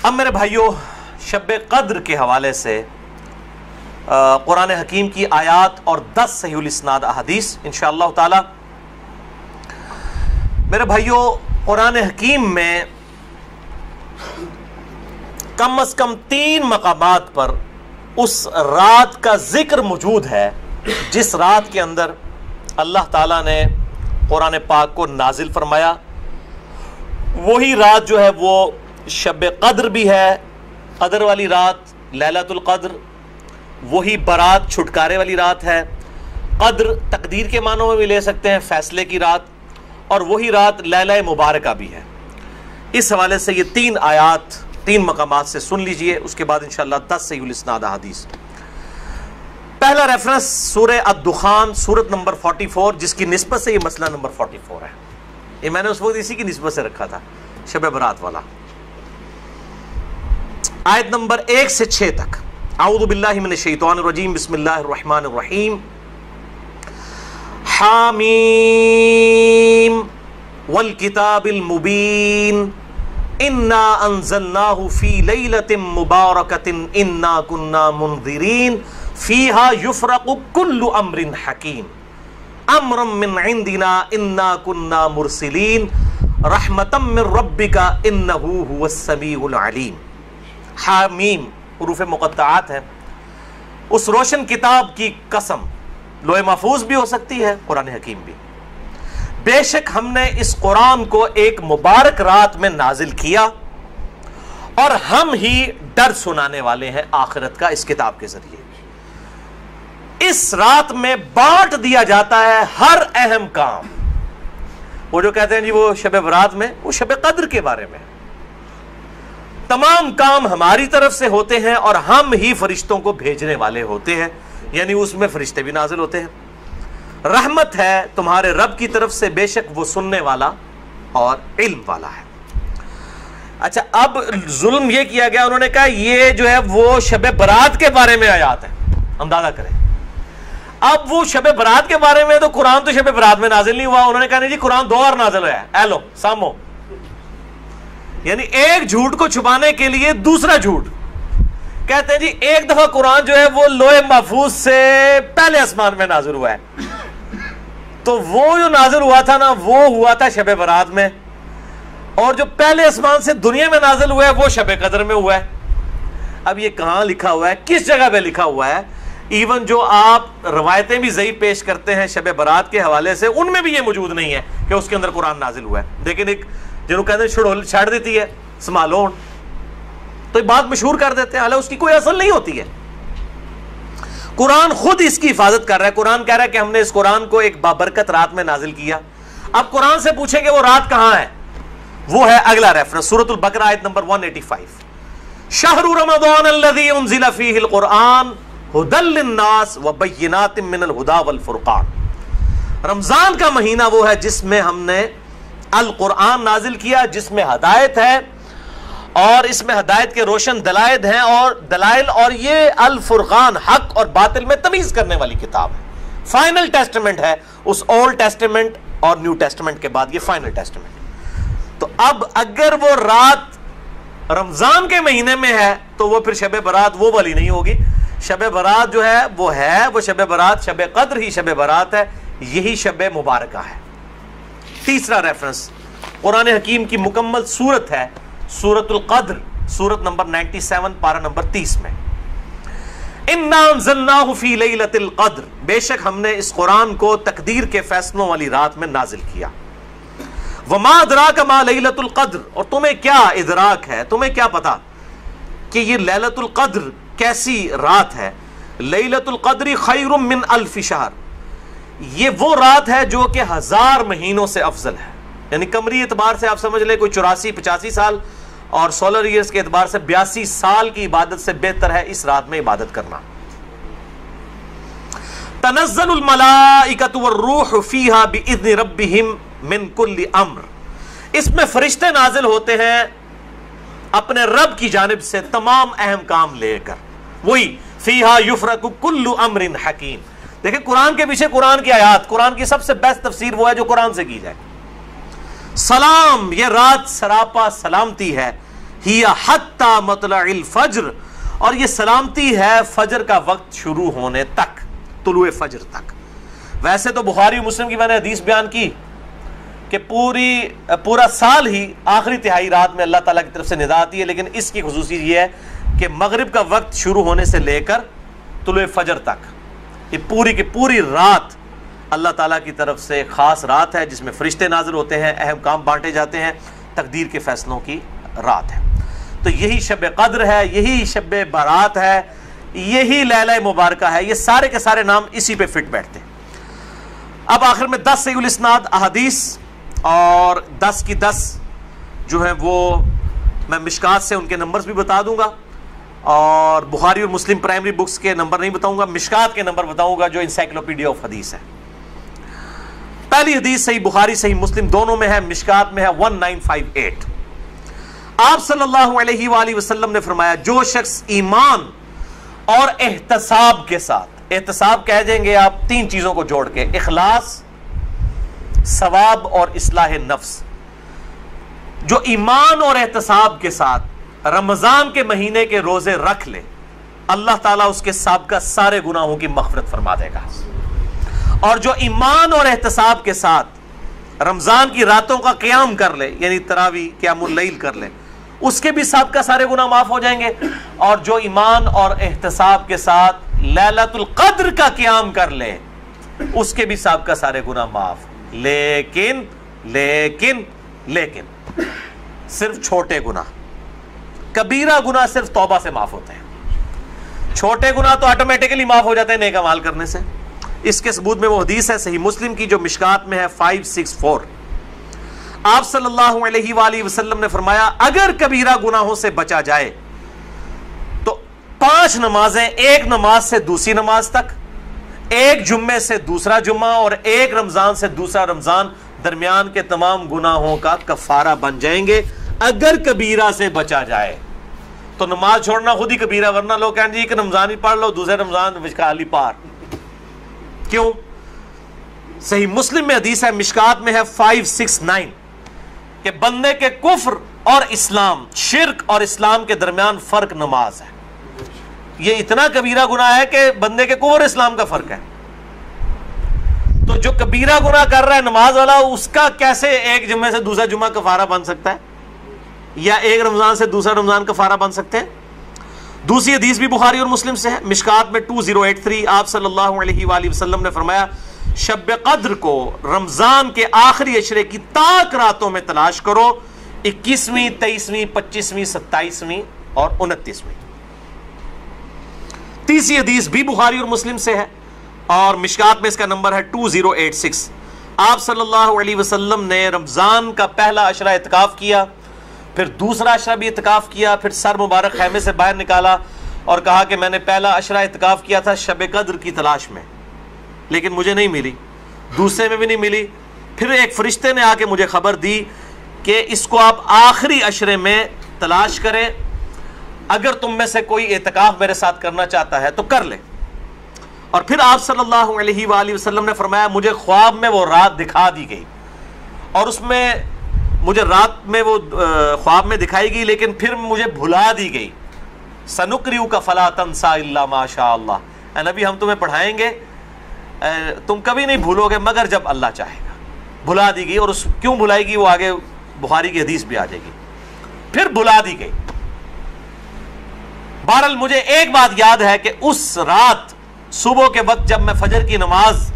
اب میرے بھائیوں، شب قدر کے حوالے سے قرآن حکیم کی آیات اور 10 صحیح الاسناد احادیث انشاءاللہ تعالی۔ میرے بھائیوں، قرآن حکیم میں کم از کم 3 مقامات پر اس رات کا ذکر موجود ہے جس رات کے اندر اللہ تعالیٰ نے قرآن پاک کو نازل فرمایا۔ وہی رات جو ہے وہ شب قدر بھی ہے، قدر والی رات، لیلۃ القدر۔ وہی برات چھٹکارے والی رات ہے۔ قدر تقدیر کے معنوں میں بھی لے سکتے ہیں، فیصلے کی رات، اور وہی رات لیلہ مبارکہ بھی ہے۔ اس حوالے سے یہ 3 آیات 3 مقامات سے سن لیجئے، اس کے بعد انشاءاللہ 10 صحیح الاسناد احادیث۔ پہلا ریفرنس سورہ الدخان، سورت نمبر 44، جس کی نسبت سے یہ مسئلہ نمبر 44 ہے۔ یہ میں نے اس وقت اسی کی نسبت سے رکھا تھا، شب برات والا۔ آیت نمبر 1 سے 6 تک۔ اعوذ باللہ من الشیطان الرجیم، بسم اللہ الرحمن الرحیم۔ حامیم والکتاب المبین انا انزلناہ فی لیلۃ مبارکۃ انا کنا منذرین فیہا یفرق کل امر حکیم امرا من عندنا انا کنا مرسلین رحمتا من ربک انہ هو السمیع العلیم۔ حامیم حروف مقطعات ہیں۔ اس روشن کتاب کی قسم، لوح محفوظ بھی ہو سکتی ہے، قرآن حکیم بھی۔ بے شک ہم نے اس قرآن کو ایک مبارک رات میں نازل کیا اور ہم ہی ڈر سنانے والے ہیں آخرت کا اس کتاب کے ذریعے۔ اس رات میں بانٹ دیا جاتا ہے ہر اہم کام۔ وہ جو کہتے ہیں جی وہ شب برات میں، وہ شب قدر کے بارے میں تمام کام ہماری طرف سے ہوتے ہیں اور ہم ہی فرشتوں کو بھیجنے والے ہوتے ہیں، یعنی اس میں فرشتے بھی نازل ہوتے ہیں۔ رحمت ہے تمہارے رب کی طرف سے، بے شک وہ سننے والا اور علم والا ہے۔ اچھا، اب ظلم یہ کیا گیا، انہوں نے کہا یہ جو ہے وہ شب برات کے بارے میں آیات ہے، اندازہ کریں۔ اب وہ شب برات کے بارے میں تو قرآن تو شب برات میں نازل نہیں ہوا، انہوں نے کہا نہیں جی قرآن 2 بار نازل ہوا ہے، اے لو سامو، یعنی ایک جھوٹ کو چھپانے کے لیے دوسرا جھوٹ۔ کہتے ہیں جی ایک دفعہ قرآن جو ہے وہ لوح محفوظ سے پہلے آسمان میں نازل ہوا ہے، تو وہ جو نازل ہوا تھا نا وہ ہوا تھا شب برات میں، اور جو پہلے آسمان سے دنیا میں نازل ہوا ہے وہ شب قدر میں ہوا ہے۔ اب یہ کہاں لکھا ہوا ہے، کس جگہ پہ لکھا ہوا ہے؟ ایون جو آپ روایتیں بھی ضعیف پیش کرتے ہیں شب برات کے حوالے سے، ان میں بھی یہ موجود نہیں ہے کہ اس کے اندر قرآن نازل ہوا ہے۔ لیکن ایک جنہوں کہتے ہیں چھڑ دیتی ہے سمالون، تو یہ بات مشہور کر دیتے ہیں، حالانکہ اس کی کوئی اصل نہیں ہوتی ہے۔ قرآن خود اس کی حفاظت کر رہا ہے۔ قرآن کہہ رہا ہے کہ ہم نے اس قرآن کو ایک بابرکت رات میں نازل کیا۔ اب قرآن سے پوچھیں کہ وہ رات کہاں ہے، وہ ہے اگلا ریفرنس سورۃ البقرہ آیت نمبر 185۔ شہر رمضان الذی انزل فیہ القرآن ھدی للناس وبینات من الھدی والفرقان۔ رمضان کا مہینہ وہ ہے جس میں ہم نے القرآن نازل کیا، جس میں ہدایت ہے اور اس میں ہدایت کے روشن دلائل ہیں اور یہ الفرقان، حق اور باطل میں تمیز کرنے والی کتاب ہے۔ فائنل ٹیسٹمنٹ ہے، اس اولڈ ٹیسٹمنٹ اور نیو ٹیسٹمنٹ کے بعد یہ فائنل ٹیسٹمنٹ۔ تو اب اگر وہ رات رمضان کے مہینے میں ہے تو وہ پھر شب برات وہ والی نہیں ہوگی۔ شب برات جو ہے وہ شب برات، شب قدر ہی شب برات ہے، یہی شب مبارکہ ہے۔ تیسرا ریفرنس قرآن حکیم کی مکمل سورت ہے، سورت القدر، سورت نمبر 97 پارہ نمبر 30 میں۔ انا انزلناہ فی لیلۃ القدر، بے شک ہم نے اس قرآن کو تقدیر کے فیصلوں والی رات میں نازل کیا۔ وما ادراک ما لیلۃ القدر، اور تمہیں کیا ادراک ہے، تمہیں کیا پتا کہ یہ لیلۃ القدر کیسی رات ہے۔ لیلۃ القدر خیر من الف شہر، یہ وہ رات ہے جو کہ 1000 مہینوں سے افضل ہے، یعنی قمری اعتبار سے آپ سمجھ لیں کوئی 84-85 سال، اور سولر ایئرز کے اعتبار سے 82 سال کی عبادت سے بہتر ہے اس رات میں عبادت کرنا۔ تنزل الملائکۃ والروح فیہا باذن ربہم من کل امر، اس میں فرشتے نازل ہوتے ہیں اپنے رب کی جانب سے تمام اہم کام لے کر۔ وہی فیہا یفرق کل امر حکیم۔ دیکھیں قرآن کے پیچھے قرآن کی آیات، قرآن کی سب سے بیسٹ تفسیر وہ ہے جو قرآن سے کی جائے۔ سلام، یہ رات سراپا سلامتی ہے، ہی حتی مطلع الفجر، اور یہ سلامتی ہے فجر کا وقت شروع ہونے تک، طلوع فجر تک۔ ویسے تو بخاری و مسلم کی میں نے حدیث بیان کی کہ پورا سال ہی آخری تہائی رات میں اللہ تعالیٰ کی طرف سے ندا آتی ہے، لیکن اس کی خصوصی یہ ہے کہ مغرب کا وقت شروع ہونے سے لے کر طلوع فجر تک یہ پوری کی پوری رات اللہ تعالیٰ کی طرف سے خاص رات ہے، جس میں فرشتے نازل ہوتے ہیں، اہم کام بانٹے جاتے ہیں، تقدیر کے فیصلوں کی رات ہے۔ تو یہی شب قدر ہے، یہی شب برات ہے، یہی لیلہ مبارکہ ہے، یہ سارے کے سارے نام اسی پہ فٹ بیٹھتے ہیں۔ اب آخر میں 10 صحیح الاسناد احادیث اور 10 کی 10 جو ہیں وہ میں مشکات سے ان کے نمبرز بھی بتا دوں گا، اور بخاری اور مسلم پرائمری بکس کے نمبر نہیں بتاؤں گا، مشکات کے نمبر بتاؤں گا جو انسائکلوپیڈیا آف حدیث ہے۔ پہلی حدیث صحیح بخاری صحیح مسلم دونوں میں ہے، مشکات میں ہے 1958۔ آپ صلی اللہ علیہ وآلہ وسلم نے فرمایا، جو شخص ایمان اور احتساب کے ساتھ، احتساب کہہ دیں گے آپ 3 چیزوں کو جوڑ کے، اخلاص، ثواب اور اصلاح نفس، جو ایمان اور احتساب کے ساتھ رمضان کے مہینے کے روزے رکھ لے، اللہ تعالیٰ اس کے سابقہ سارے گناہوں کی مغفرت فرما دے گا۔ اور جو ایمان اور احتساب کے ساتھ رمضان کی راتوں کا قیام کر لے، یعنی تراویح قیام اللیل کر لے، اس کے بھی سابقہ سارے گناہ معاف ہو جائیں گے۔ اور جو ایمان اور احتساب کے ساتھ لیلۃ القدر کا قیام کر لے، اس کے بھی سابقہ سارے گناہ معاف، لیکن صرف چھوٹے گناہ، کبیرہ گناہ صرف توبہ سے معاف ہوتے ہیں، چھوٹے گناہ تو آٹومیٹکلی معاف ہو جاتے ہیں نیک اعمال کرنے سے۔ اس کے ثبوت میں وہ حدیث ہے صحیح مسلم کی جو مشکات میں ہے 564۔ آپ صلی اللہ علیہ وآلہ وسلم نے فرمایا، اگر کبیرہ گناہوں سے بچا جائے تو 5 نمازیں، ایک نماز سے دوسری نماز تک، ایک جمعے سے دوسرا جمعہ، اور ایک رمضان سے دوسرا رمضان، درمیان کے تمام گناہوں کا کفارہ بن جائیں گے اگر کبیرہ سے بچا جائے۔ تو نماز چھوڑنا خود ہی کبیرہ، ورنہ لوگ کہیں جی کہ رمضان ہی پڑھ لو، دوسرے رمضان وشکالی پار، کیوں؟ صحیح مسلم میں حدیث ہے، مشکات میں ہے 569 کہ بندے کے کفر اور اسلام، شرک اور اسلام کے درمیان فرق نماز ہے۔ یہ اتنا کبیرہ گناہ ہے کہ بندے کے کفر اور اسلام کا فرق ہے۔ تو جو کبیرہ گناہ کر رہا ہے نماز والا، اس کا کیسے ایک جمعے سے دوسرا جمعہ کفارہ بن سکتا ہے، یا ایک رمضان سے دوسرا رمضان کفارہ بن سکتے ہیں؟ دوسری حدیث بھی بخاری اور مسلم سے ہے، مشکات میں 2083۔ آپ صلی اللہ علیہ وآلہ وسلم نے فرمایا، شب قدر کو رمضان کے آخری عشرے کی تاک راتوں میں تلاش کرو، 21ویں، 23ویں، 25ویں، 27ویں اور 29ویں۔ تیسری حدیث بھی بخاری اور مسلم سے ہے، اور مشکات میں اس کا نمبر ہے 2086۔ آپ صلی اللہ علیہ وسلم نے رمضان کا پہلا عشرہ اعتکاف کیا، پھر دوسرا عشرہ بھی اعتکاف کیا، پھر سر مبارک خیمے سے باہر نکالا اور کہا کہ میں نے پہلا عشرہ اعتکاف کیا تھا شب قدر کی تلاش میں، لیکن مجھے نہیں ملی، دوسرے میں بھی نہیں ملی۔ پھر ایک فرشتے نے آ کے مجھے خبر دی کہ اس کو آپ آخری عشرے میں تلاش کریں، اگر تم میں سے کوئی اعتکاف میرے ساتھ کرنا چاہتا ہے تو کر لے۔ اور پھر آپ صلی اللہ علیہ وآلہ وسلم نے فرمایا، مجھے خواب میں وہ رات دکھا دی گئی، اور اس میں مجھے رات میں وہ خواب میں دکھائی گئی، لیکن پھر مجھے بھلا دی گئی۔ سنقرئک فلا تنسى الا ما شاء اللہ، اے نبی ہم تمہیں پڑھائیں گے، تم کبھی نہیں بھولو گے مگر جب اللہ چاہے گا۔ بھلا دی گئی، اور اس کیوں بھلائی گئی وہ آگے بخاری کی حدیث بھی آ جائے گی۔ پھر بھلا دی گئی۔ بہرحال مجھے ایک بات یاد ہے کہ اس رات صبح کے وقت جب میں فجر کی نماز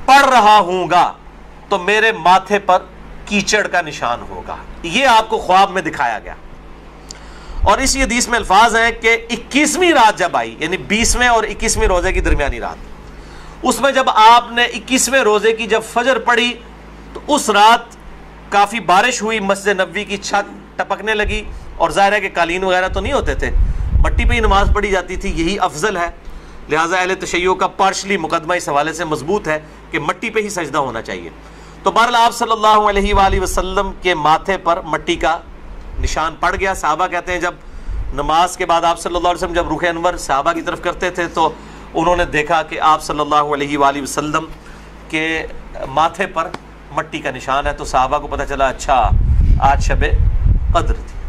پڑھ رہا ہوں گا تو میرے ماتھے پر کیچڑ کا نشان ہوگا، یہ آپ کو خواب میں دکھایا گیا۔ اور اسی حدیث میں الفاظ ہیں کہ 21ویں رات جب آئی، یعنی 20ویں اور 21ویں روزے کی درمیانی رات، اس میں جب آپ نے 21ویں روزے کی جب فجر پڑھی تو اس رات کافی بارش ہوئی، مسجد نبوی کی چھت ٹپکنے لگی، اور ظاہر ہے کہ قالین وغیرہ تو نہیں ہوتے تھے، مٹی پہ ہی نماز پڑھی جاتی تھی، یہی افضل ہے، لہٰذا اہل تشیع کا پارشلی مقدمہ اس حوالے سے مضبوط ہے کہ مٹی پہ ہی سجدہ ہونا چاہیے۔ تو بہرحال آپ صلی اللہ علیہ وآلہ وسلم کے ماتھے پر مٹی کا نشان پڑ گیا۔ صحابہ کہتے ہیں جب نماز کے بعد آپ صلی اللہ علیہ وسلم جب رخ انور صحابہ کی طرف کرتے تھے تو انہوں نے دیکھا کہ آپ صلی اللہ علیہ وآلہ وسلم کے ماتھے پر مٹی کا نشان ہے، تو صحابہ کو پتہ چلا اچھا آج شب قدر تھی۔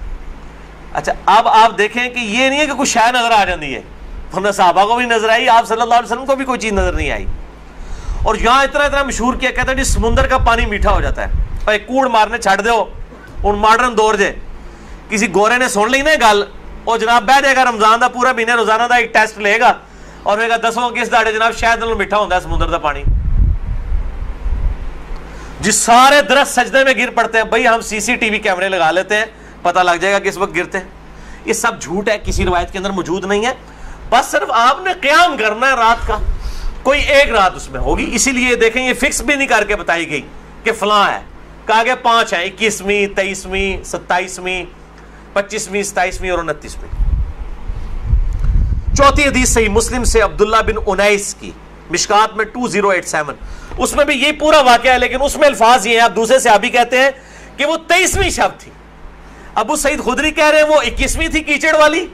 اچھا اب آپ دیکھیں کہ یہ نہیں ہے کہ کوئی شے نظر آ جاتی ہے، ورنہ صحابہ کو بھی نظر آئی، آپ صلی اللہ علیہ وسلم کو بھی کوئی چیز نظر نہیں آئی. اور یہاں اتنا مشہور کیا کہتا ہے جی سمندر کا پانی میٹھا ہو جاتا ہے، اور ایک کوڑ مارنے چھڑ دو ہوں ماڈرن دور جے کسی گورے نے سن لی نا گل، وہ جناب بہ جائے گا رمضان دا پورا مہینے روزانہ دا ایک ٹیسٹ لے گا اور کہے گا دسو کس داڑے جناب شاید نالوں میٹھا ہوتا ہے سمندر دا پانی. جس سارے درخت سجدے میں گر پڑتے ہیں، بھائی ہم سی سی ٹی وی کیمرے لگا لیتے ہیں، پتہ لگ جائے گا کس وقت گرتے ہیں. یہ سب جھوٹ ہے، کسی روایت کے اندر موجود نہیں ہے. بس صرف آپ نے قیام کرنا ہے رات کا، کوئی ایک رات اس میں ہوگی. اسی لیے دیکھیں یہ فکس بھی نہیں کر کے بتائی گئی کہ فلاں ہے، کہا کہ 5 ہیں، 21ویں 23ویں 27ویں 25ویں 27ویں اور 29ویں. چوتھی حدیث صحیح مسلم سے عبداللہ بن انیس کی، مشکات میں 2087. اس میں بھی یہ پورا واقعہ ہے، لیکن اس میں الفاظ یہ ہیں، آپ دوسرے صحابی کہتے ہیں کہ وہ 23ویں شب تھی. ابو سعید خدری کہہ رہے ہیں وہ 21ویں تھی کیچڑ والی،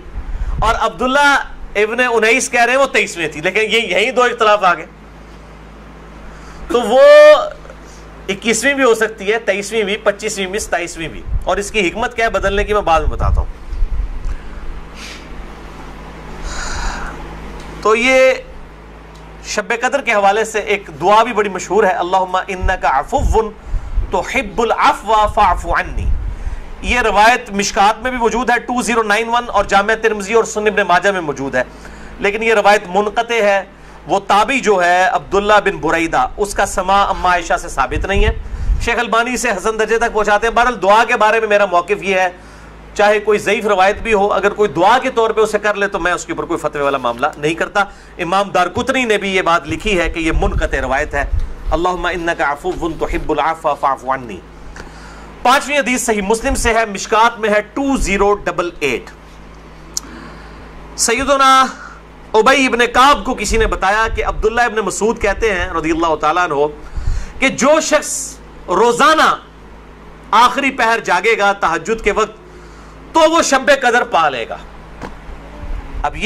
اور عبداللہ ابن انیس کہہ رہے ہیں وہ 23ویں تھی. لیکن یہی دو اختلاف آ گئے. تو وہ 21ویں بھی ہو سکتی ہے، 23ویں بھی، 25ویں بھی، 27ویں بھی. اور اس کی حکمت کیا ہے بدلنے کی میں بعد میں بتاتا ہوں. تو یہ شب قدر کے حوالے سے ایک دعا بھی بڑی مشہور ہے، اللہم انک عفو تحب العفو فاعف عنی. یہ روایت مشکات میں بھی موجود ہے 2091 اور جامع ترمذی اور سنن ابن ماجہ میں موجود ہے، لیکن یہ روایت منقطع ہے. وہ تابعی جو ہے عبداللہ بن بریدہ، اس کا سماع اما عائشہ سے ثابت نہیں ہے. شیخ البانی سے حسن درجے تک پہنچاتے ہیں. بہرحال دعا کے بارے میں میرا موقف یہ ہے، چاہے کوئی ضعیف روایت بھی ہو، اگر کوئی دعا کے طور پہ اسے کر لے تو میں اس کے اوپر کوئی فتوی والا معاملہ نہیں کرتا. امام دارقطنی نے بھی یہ بات لکھی ہے کہ یہ منقطع روایت ہے. اللہم انک عفو تحب العفو فاعف عنی. 5ویں حدیث صحیح مسلم سے ہے، مشکات میں ہے 2088. سیدنا ابی ابن کعب کو کسی نے بتایا کہ عبداللہ ابن مسعود کہتے ہیں رضی اللہ تعالیٰ عنہ کہ جو شخص روزانہ آخری پہر جاگے گا تہجد کے وقت تو وہ شب قدر پا لے گا. اب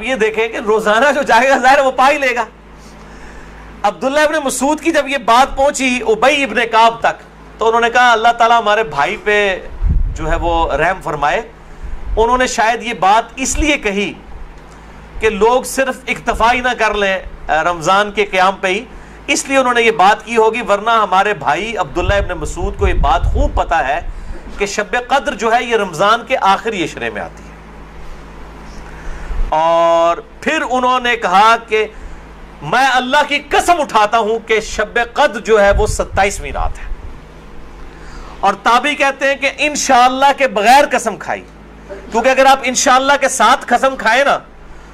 یہ دیکھیں کہ روزانہ جو جاگے گا ظاہر وہ پا ہی لے گا. عبداللہ ابن مسعود کی جب یہ بات پہنچی ابی ابن کعب تک تو انہوں نے کہا اللہ تعالیٰ ہمارے بھائی پہ جو ہے وہ رحم فرمائے. انہوں نے شاید یہ بات اس لیے کہی کہ لوگ صرف اکتفا ہی نہ کر لیں رمضان کے قیام پہ ہی، اس لیے انہوں نے یہ بات کی ہوگی، ورنہ ہمارے بھائی عبداللہ ابن مسعود کو یہ بات خوب پتہ ہے کہ شب قدر جو ہے یہ رمضان کے آخری عشرے میں آتی ہے. اور پھر انہوں نے کہا کہ میں اللہ کی قسم اٹھاتا ہوں کہ شب قدر جو ہے وہ 27ویں رات ہے. اور تابعی کہتے ہیں کہ انشاءاللہ کے بغیر قسم کھائی، کیونکہ اگر آپ انشاءاللہ کے ساتھ قسم کھائیں نا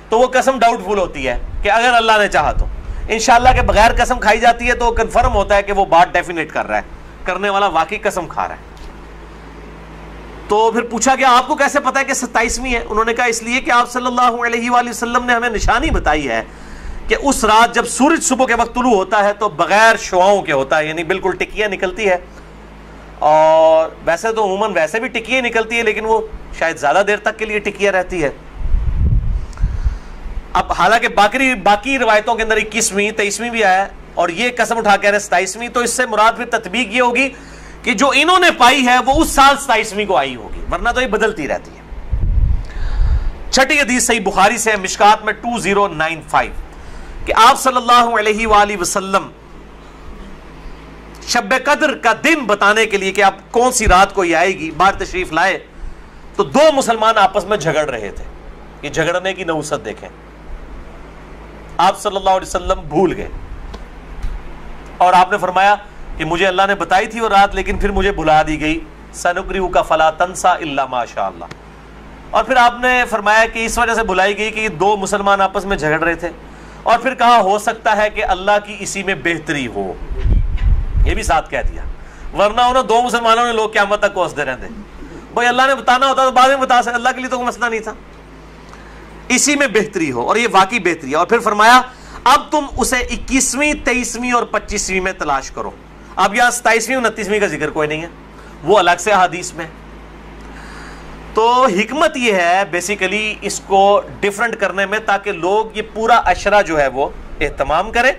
تو وہ قسم ڈاؤٹ فل ہوتی ہے کہ اگر اللہ نے چاہا تو. انشاءاللہ کے بغیر قسم کھائی جاتی ہے تو کنفرم ہوتا ہے کہ وہ بات ڈیفینیٹ کر رہا ہے، کرنے والا واقعی قسم کھا رہا ہے. تو پھر پوچھا گیا آپ کو کیسے پتا ہے کہ 27ویں ہے؟ انہوں نے کہا اس لیے کہ آپ صلی اللہ علیہ وآلہ وسلم نے ہمیں نشانی بتائی ہے کہ اس رات جب سورج صبح کے وقت طلوع ہوتا ہے تو بغیر شعاؤں کے ہوتا ہے، یعنی بالکل ٹکیاں نکلتی ہے. اور ویسے تو عموماً ویسے بھی ٹکیاں نکلتی ہے، لیکن وہ شاید زیادہ دیر تک کے لیے ٹکیاں رہتی ہے. اب حالانکہ باقی روایتوں کے اندر 21ویں 23ویں بھی آیا ہے، اور یہ قسم اٹھا کے 27ویں، تو اس سے مراد پھر تطبیق یہ ہوگی کہ جو انہوں نے پائی ہے وہ اس سال 27ویں کو آئی ہوگی، ورنہ تو یہ بدلتی رہتی ہے. 6ٹھی حدیث صحیح بخاری سے ہے، مشکات میں 2095 کہ آپ صلی اللہ علیہ وآلہ وسلم شب قدر کا دن بتانے کے لیے کہ آپ کون سی رات کو یہ آئے گی باہر تشریف لائے تو 2 مسلمان آپس میں جھگڑ رہے تھے. یہ جھگڑنے کی نحوست دیکھیں. آپ صلی اللہ علیہ وسلم بھول گئے اور آپ نے فرمایا کہ مجھے اللہ نے بتائی تھی وہ رات لیکن پھر مجھے بھلا دی گئی، سنقرئک فلا تنسى الا ما شاء اللہ. اور پھر آپ نے فرمایا کہ اس وجہ سے بھلائی گئی کہ یہ 2 مسلمان آپس میں جھگڑ رہے تھے، اور پھر کہا ہو سکتا ہے کہ اللہ کی اسی میں بہتری ہو، یہ بھی ساتھ کہہ دیا، ورنہ انہوں 2 مسلمانوں نے لوگ قیامت تک کوستے رہتے. بھائی اللہ نے بتانا ہوتا تو بعد میں بتا سکتے، اللہ کے لیے تو کوئی مسئلہ نہیں تھا، اسی میں بہتری ہو، اور یہ واقعی بہتری ہے. اور پھر فرمایا اب تم اسے 21ویں 23ویں اور 25ویں میں تلاش کرو. اب یہاں 27ویں 29ویں کا ذکر کوئی نہیں ہے، وہ الگ سے حدیث میں. تو حکمت یہ ہے بیسیکلی اس کو ڈیفرنٹ کرنے میں تاکہ لوگ یہ پورا عشرہ جو ہے وہ اہتمام کریں.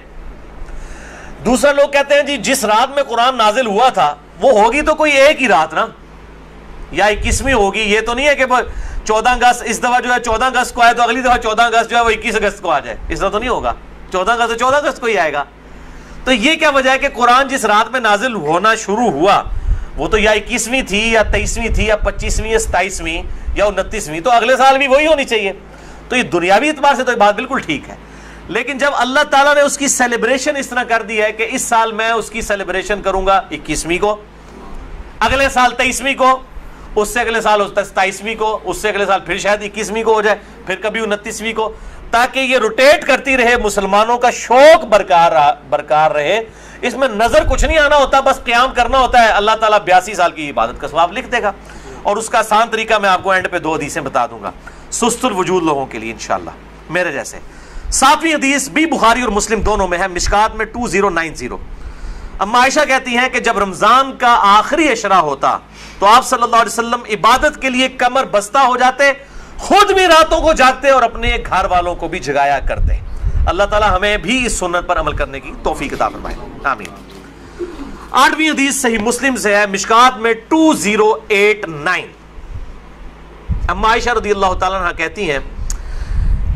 دوسرا لوگ کہتے ہیں جی جس رات میں قرآن نازل ہوا تھا وہ ہوگی تو کوئی ایک ہی رات نا، یا 21ویں ہوگی. یہ تو نہیں ہے کہ 14 اگست اس دفعہ جو ہے 14 اگست کو آئے تو اگلی دفعہ 14 اگست جو ہے وہ 21 اگست کو آ جائے. اس طرح تو نہیں ہوگا. 14 اگست تو 14 اگست کو ہی آئے گا. تو یہ کیا وجہ ہے کہ قرآن جس رات میں نازل ہونا شروع ہوا وہ تو یا 21ویں تھی یا 23ویں تھی یا 25ویں یا 27ویں یا 29ویں, تو اگلے سال بھی وہی ہونی چاہیے. تو یہ دنیاوی اعتبار سے تو یہ بات بالکل ٹھیک ہے. لیکن جب اللہ تعالیٰ نے اس کی سیلیبریشن اس طرح کر دی ہے کہ اس سال میں اس کی سیلیبریشن کروں گا 21ویں کو, اگلے سال 23ویں کو, اس سے اگلے سال 27ویں کو, اس سے اگلے سال پھر شاید 21ویں کو ہو جائے, پھر کبھی 29ویں کو, تاکہ یہ روٹیٹ کرتی رہے, مسلمانوں کا شوق برقرار رہے. اس میں نظر کچھ نہیں آنا ہوتا, بس قیام کرنا ہوتا ہے. اللہ تعالیٰ 82 سال کی عبادت کا ثواب لکھ دے گا. اور اس کا آسان طریقہ میں آپ کو اینڈ پہ 2 حدیثیں بتا دوں گا سست الوجود لوگوں کے لیے انشاءاللہ میرے جیسے. 7ویں حدیث بھی بخاری اور مسلم دونوں میں ہے, مشکات میں 2090. اما عائشہ کہتی ہیں کہ جب رمضان کا آخری عشرہ ہوتا تو آپ صلی اللہ علیہ وسلم عبادت کے لیے کمر بستہ ہو جاتے, خود بھی راتوں کو جاگتے اور اپنے گھر والوں کو بھی جگایا کرتے. اللہ تعالی ہمیں بھی اس سنت پر عمل کرنے کی توفیق عطا فرمائے, آمین. 8ویں حدیث صحیح مسلم سے ہے, مشکات میں 2089. اما عائشہ رضی اللہ تعالیٰ عنہ کہتی ہیں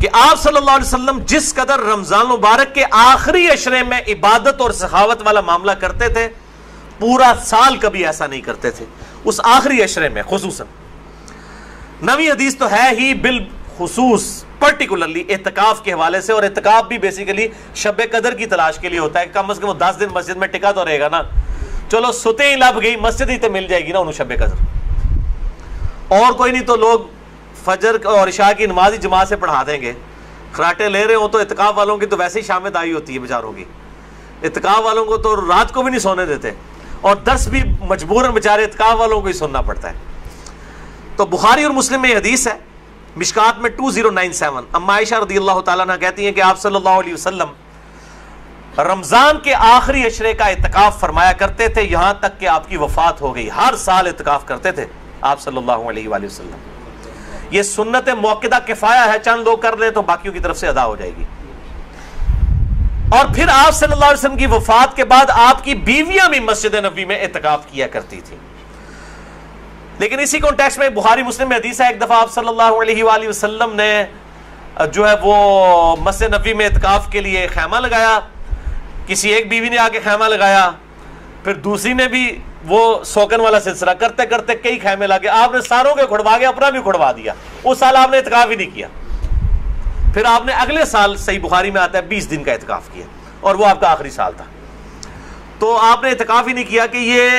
کہ آپ صلی اللہ علیہ وسلم جس قدر رمضان مبارک کے آخری عشرے میں عبادت اور سخاوت والا معاملہ کرتے تھے, پورا سال کبھی ایسا نہیں کرتے تھے, اس آخری عشرے میں خصوصاً. 9ویں حدیث تو ہے ہی بالخصوص پرٹیکولرلی اعتکاف کے حوالے سے, اور اعتکاف بھی بیسیکلی شب قدر کی تلاش کے لیے ہوتا ہے. کم از کم وہ 10 دن مسجد میں ٹکا تو رہے گا نا. چلو ستے ہی لب گئی, مسجد ہی تو مل جائے گی نا انہوں شب قدر, اور کوئی نہیں تو لوگ فجر اور عشاء کی نماز جماعت سے پڑھا دیں گے. خراٹے لے رہے ہوں تو اعتکاف والوں کی تو ویسے ہی شام دائی ہوتی ہے بیچاروں کی. اعتکاف والوں کو تو رات کو بھی نہیں سونے دیتے, اور درس بھی مجبوراً بیچارے اعتکاف والوں کو ہی سننا پڑتا ہے. تو بخاری اور مسلم میں حدیث ہے, مشکات میں 2097. اما عائشہ رضی اللہ تعالیٰ عنہ کہتی ہیں کہ آپ صلی اللہ علیہ وسلم رمضان کے آخری عشرے کا اعتکاف فرمایا کرتے تھے یہاں تک کہ آپ کی وفات ہو گئی. ہر سال اعتکاف کرتے تھے آپ صلی اللہ علیہ وآلہ وسلم. یہ سنت موقدہ کفایہ ہے, چند لوگ کر لیں تو باقیوں کی طرف سے ادا ہو جائے گی. اور پھر آپ صلی اللہ علیہ وسلم کی وفات کے بعد آپ کی بیویاں بھی مسجد نبوی میں اعتکاف کیا کرتی تھی. لیکن اسی کانٹیکسٹ میں بخاری مسلم میں حدیث ہے, ایک دفعہ آپ صلی اللہ علیہ وآلہ وسلم نے جو ہے وہ مسجد نبوی میں اعتکاف کے لیے خیمہ لگایا. کسی ایک بیوی نے آ کے خیمہ لگایا, پھر دوسری نے بھی وہ سوکن والا سلسلہ کرتے کرتے کئی خیمے لگے. آپ نے ساروں کے کھڑوا کے اپنا بھی کھڑوا دیا. اس سال آپ نے اعتکاف ہی نہیں کیا. پھر آپ نے اگلے سال صحیح بخاری میں آتا ہے 20 دن کا اعتکاف کیا, اور وہ آپ کا آخری سال تھا. تو آپ نے اعتکاف ہی نہیں کیا کہ یہ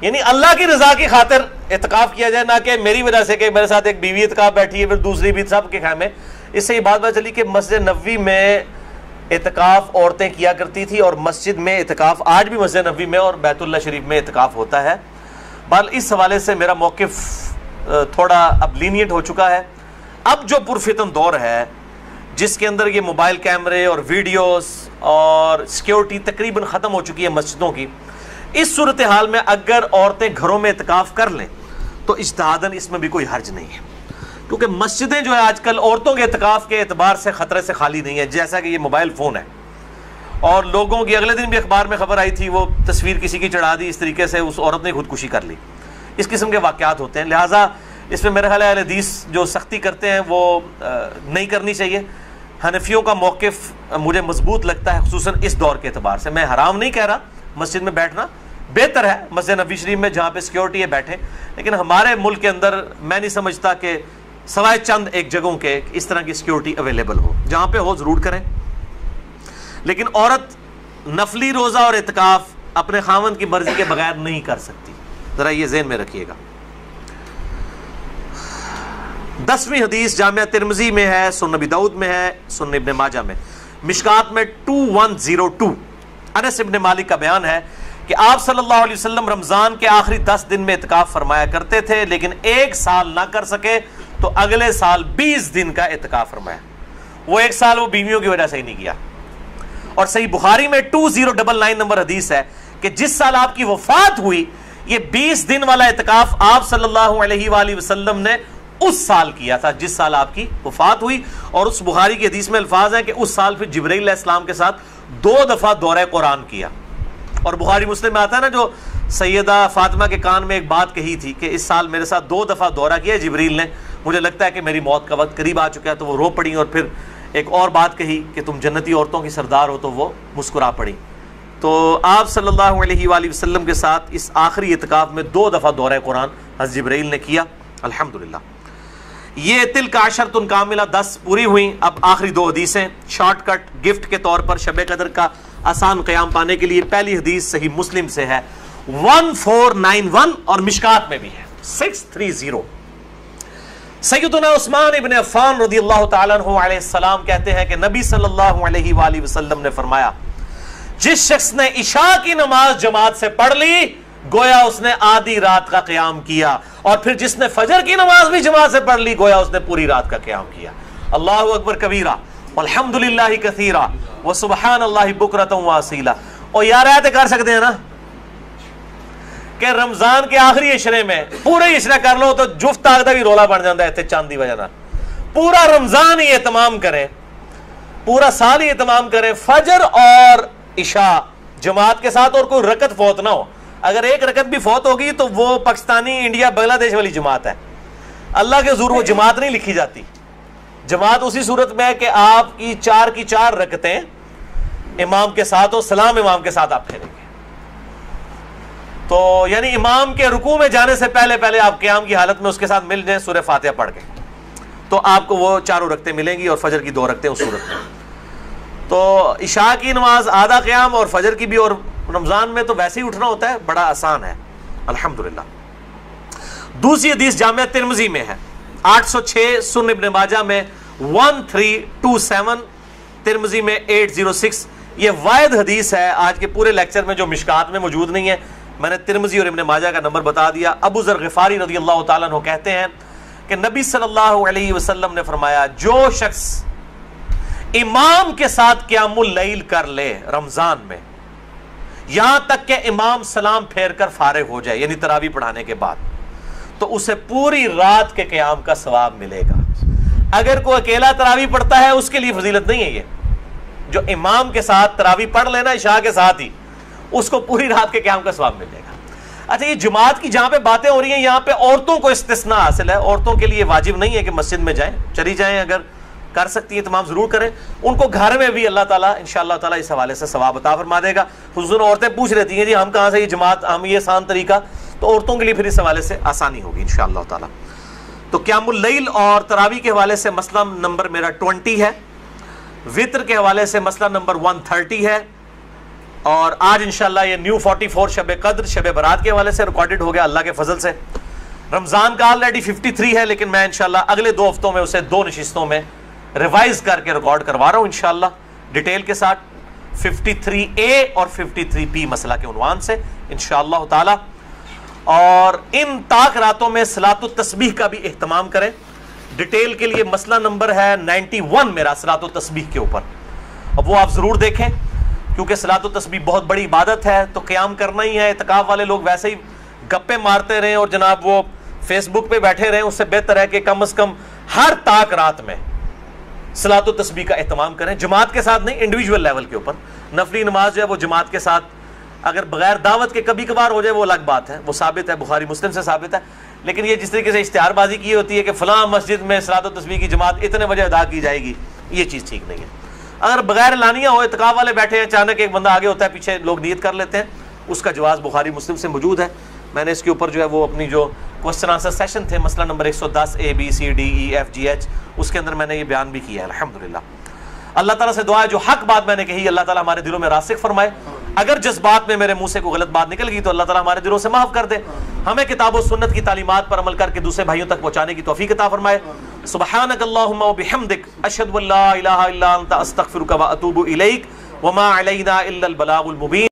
یعنی اللہ کی رضا کی خاطر اعتکاف کیا جائے, نہ کہ میری وجہ سے کہ میرے ساتھ ایک بیوی اعتکاف بیٹھی ہے پھر دوسری بھی, سب کے خیمے. اس سے یہ بات پتہ چلی کہ مسجد نبوی میں اعتکاف عورتیں کیا کرتی تھی, اور مسجد میں اعتکاف آج بھی مسجد نبوی میں اور بیت اللہ شریف میں اعتکاف ہوتا ہے. بہرحال اس حوالے سے میرا موقف تھوڑا اب لینیٹ ہو چکا ہے. اب جو پرفتن دور ہے جس کے اندر یہ موبائل کیمرے اور ویڈیوز اور سیکیورٹی تقریباً ختم ہو چکی ہے مسجدوں کی, اس صورتحال میں اگر عورتیں گھروں میں اعتکاف کر لیں تو اجتہاداً اس میں بھی کوئی حرج نہیں ہے, کیونکہ مسجدیں جو ہے آج کل عورتوں کے اعتکاف کے اعتبار سے خطرے سے خالی نہیں ہے. جیسا کہ یہ موبائل فون ہے, اور لوگوں کی اگلے دن بھی اخبار میں خبر آئی تھی, وہ تصویر کسی کی چڑھا دی, اس طریقے سے اس عورت نے خودکشی کر لی. اس قسم کے واقعات ہوتے ہیں. لہٰذا اس میں میرے خیال ہے حدیث جو سختی کرتے ہیں وہ نہیں کرنی چاہیے. حنفیوں کا موقف مجھے مضبوط لگتا ہے, خصوصاً اس دور کے اعتبار سے. میں حرام نہیں کہہ رہا, مسجد میں بیٹھنا بہتر ہے, مسجد نبوی شریف میں جہاں پہ سیکیورٹی ہے بیٹھیں, لیکن ہمارے ملک کے اندر میں نہیں سمجھتا کہ سوائے چند ایک جگہوں کے اس طرح کی سیکیورٹی اویلیبل ہو. جہاں پہ ہو ضرور کریں. لیکن عورت نفلی روزہ اور اعتکاف اپنے خاوند کی مرضی کے بغیر نہیں کر سکتی, ذرا یہ ذہن میں رکھیے گا. 10ویں حدیث جامعہ ترمذی میں ہے, سنن ابی داؤد میں ہے, سنن ابن ماجہ میں, مشکات میں 2102. انس ابن مالک کا بیان ہے کہ آپ صلی اللہ علیہ وسلم رمضان کے آخری 10 دن میں اعتکاف فرمایا کرتے تھے, لیکن ایک سال نہ کر سکے تو اگلے سال 20 دن کا اعتکاف فرمایا. وہ ایک سال وہ بیویوں کی وجہ سے ہی نہیں کیا. اور صحیح بخاری میں 2099 نمبر حدیث ہے کہ جس سال آپ کی وفات ہوئی یہ 20 دن والا اعتکاف آپ صلی اللہ علیہ وآلہ وسلم نے اس سال کیا تھا جس سال آپ کی وفات ہوئی. اور اس بخاری کی حدیث میں الفاظ ہیں کہ اس سال پھر جبرائیل علیہ السلام کے ساتھ 2 دفعہ دورہ قرآن کیا. اور بخاری مسلم میں آتا ہے نا جو سیدہ فاطمہ کے کان میں ایک بات کہی تھی کہ اس سال میرے ساتھ 2 دفعہ دورہ کیا جبریل نے، مجھے لگتا ہے کہ میری موت کا وقت قریب آ چکا ہے، تو وہ رو پڑی، اور پھر ایک اور بات کہی کہ تم جنتی عورتوں کی سردار ہو، تو وہ مسکرا پڑی۔ تو آپ صلی اللہ علیہ وآلہ وسلم کے ساتھ اس آخری اعتکاف میں 2 دفعہ دورہ قرآن حضرت جبرائیل نے کیا، الحمدللہ۔ یہ تلک عشرۃ کاملہ 10 پوری ہوئیں۔ اب آخری 2 حدیثیں شارٹ کٹ گفٹ کے طور پر شب قدر کا آسان قیام پانے کے لیے۔ پہلی حدیث صحیح مسلم سے ہے 1491 اور مشکات میں بھی ہے 630۔ سیدنا عثمان ابن عفان رضی اللہ تعالیٰ عنہ علیہ السلام کہتے ہیں کہ نبی صلی اللہ علیہ وآلہ وسلم نے فرمایا، جس شخص نے عشاء کی نماز جماعت سے پڑھ لی گویا اس نے آدھی رات کا قیام کیا، اور پھر جس نے فجر کی نماز بھی جماعت سے پڑھ لی گویا اس نے پوری رات کا قیام کیا۔ اللہ اکبر کبیرہ والحمدللہ کثیرہ وسبحان اللہ بکرۃ واصیلا۔ اور یار ایسے کر سکتے ہیں نا کہ رمضان کے آخری عشرے میں پورے عشرہ کر لو تو جفت آگدہ بھی رولا بن جاتا ہے اتنے چاند دی وجہ نہ، پورا رمضان ہی اہتمام کریں، پورا سال ہی اہتمام کریں، فجر اور عشاء جماعت کے ساتھ، اور کوئی رکعت فوت نہ ہو۔ اگر ایک رکعت بھی فوت ہوگی تو وہ پاکستانی انڈیا بنگلہ دیش والی جماعت ہے، اللہ کے حضور وہ جماعت نہیں لکھی جاتی۔ جماعت اسی صورت میں ہے کہ آپ کی 4 کی 4 رکعتیں امام کے ساتھ ہو، سلام امام کے ساتھ آپ پھیریں گے، تو یعنی امام کے رکوع میں جانے سے پہلے آپ قیام کی حالت میں اس کے ساتھ مل جائیں سورہ فاتحہ پڑھ کے، تو آپ کو وہ 4 رکعتیں ملیں گی، اور فجر کی 2 رکعتیں اس صورت میں۔ تو عشاء کی نماز آدھا قیام اور فجر کی بھی، اور رمضان میں تو ویسے ہی اٹھنا ہوتا ہے، بڑا آسان ہے الحمدللہ۔ دوسری حدیث جامعہ ترمذی میں ہے 806، سنن ابن ماجہ میں 1327، ترمذی میں 806۔ یہ واحد حدیث ہے آج کے پورے لیکچر میں جو مشکات میں موجود نہیں ہے، میں نے ترمذی اور ابن ماجہ کا نمبر بتا دیا۔ ابو ذر غفاری رضی اللہ تعالیٰ عنہ کہتے ہیں کہ نبی صلی اللہ علیہ وسلم نے فرمایا، جو شخص امام کے ساتھ قیام اللیل کر لے رمضان میں یہاں تک کہ امام سلام پھیر کر فارغ ہو جائے، یعنی تراویح پڑھانے کے بعد، تو اسے پوری رات کے قیام کا ثواب ملے گا۔ اگر کوئی اکیلا تراویح پڑھتا ہے اس کے لیے فضیلت نہیں ہے، یہ جو امام کے ساتھ تراویح پڑھ لینا عشاء کے ساتھ ہی، اس کو پوری رات کے قیام کا ثواب ملے گا۔ اچھا، یہ جماعت کی جہاں پہ باتیں ہو رہی ہیں یہاں پہ عورتوں کو استثناء حاصل ہے، عورتوں کے لیے واجب نہیں ہے کہ مسجد میں جائیں، چلی جائیں، اگر کر سکتی ہیں تمام ضرور کریں، ان کو گھر میں بھی اللہ تعالیٰ انشاءاللہ تعالیٰ اس حوالے سے ثواب عطا فرما دے گا۔ خصوصاً عورتیں پوچھ رہتی ہیں جی ہم کہاں سے یہ جماعت، ہم یہ آسان طریقہ، تو عورتوں کے لیے پھر اس حوالے سے آسانی ہوگی انشاءاللہ تعالیٰ۔ تو قیام اللیل اور تراویح کے حوالے سے مسئلہ نمبر میرا 20 ہے، وطر کے حوالے سے مسئلہ نمبر 130 ہے، اور آج انشاءاللہ یہ نیو 44 شب قدر شب برات کے حوالے سے ریکارڈڈ ہو گیا اللہ کے فضل سے۔ رمضان کا آلریڈی 53 ہے، لیکن میں انشاءاللہ اگلے 2 ہفتوں میں اسے 2 نشستوں میں ریوائز کر کے ریکارڈ کروا رہا ہوں انشاءاللہ ڈیٹیل کے ساتھ، 53A اور 53B مسئلہ کے عنوان سے انشاءاللہ تعالی۔ اور ان طاق راتوں میں صلاۃ التسبیح کا بھی اہتمام کریں، ڈیٹیل کے لیے مسئلہ نمبر ہے 91 میرا صلاۃ التسبیح کے اوپر، اب وہ آپ ضرور دیکھیں کیونکہ صلاۃ التسبیح بہت بڑی عبادت ہے، تو قیام کرنا ہی ہے۔ اعتکاف والے لوگ ویسے ہی گپے مارتے رہیں اور جناب وہ فیس بک پہ بیٹھے رہیں، اس سے بہتر ہے کہ کم از کم ہر طاق رات میں صلاۃ التسبیح کا اہتمام کریں، جماعت کے ساتھ نہیں، انڈیویجول لیول کے اوپر۔ نفلی نماز جو ہے وہ جماعت کے ساتھ، اگر بغیر دعوت کے کبھی کبھار ہو جائے وہ الگ بات ہے، وہ ثابت ہے، بخاری مسلم سے ثابت ہے، لیکن یہ جس طریقے سے اشتہار بازی کی ہوتی ہے کہ فلاں مسجد میں صلاۃ التسبیح کی جماعت اتنے بجے ادا کی جائے گی، یہ چیز ٹھیک نہیں ہے۔ اگر بغیر اعلانیہ ہو، اعتکاف والے بیٹھے ہیں، اچانک ایک بندہ آگے ہوتا ہے، پیچھے لوگ نیت کر لیتے ہیں، اس کا جواز بخاری مسلم سے موجود ہے۔ میں نے اس کے اوپر جو ہے وہ اپنی جو کوسچن آنسر سیشن تھے مسئلہ نمبر 110 ABCDEFGH، اس کے اندر میں نے یہ بیان بھی کیا ہے الحمدللہ۔ اللہ تعالیٰ سے دعا ہے جو حق بات میں نے کہی اللہ تعالیٰ ہمارے دلوں میں راسخ فرمائے، اگر جذبات میں میرے منہ سے کوئی غلط بات نکل گئی تو اللہ تعالیٰ ہمارے دلوں سے معاف کر دے، ہمیں کتاب و سنت کی تعلیمات پر عمل کر کے دوسرے بھائیوں تک پہنچانے کی توفیق عطا فرمائے۔ سبحانک اللہم و بحمدک، اشہد ان لا الہ الا انت، استغفرک و اتوب الیک، وما علینا الا البلاغ المبین۔